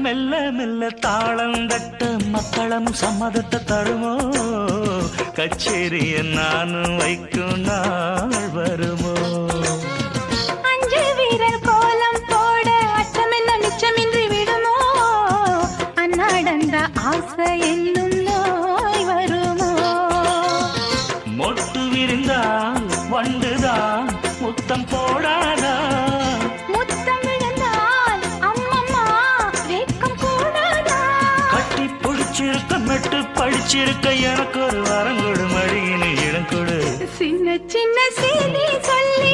மெல்ல மெல்ல தாளம் தட்ட மக்களும் சம்மதத்தை தருமோ கச்சேரிய நானும் வைக்கும் நாள் வருமோ அஞ்சு வீரர் கோலம் போட அச்சம் என்ன மிச்சமின்றி விடுமோ அந்நாடந்த ஆசை என்னும் நோய் வருமோ மொட்டு விரிந்தால் வண்டுதான் முத்தம் போடாதா முத்தம் விழுந்தால் அம்மம்மா வேக்கம் கூடாதா கட்டி பிடிச்சிருக்க மெட்டு படிச்சிருக்க எனக்கு ஒரு வரம் கொடு மடியினு இடம் கொடு சின்ன சின்ன செய்தி சொல்லி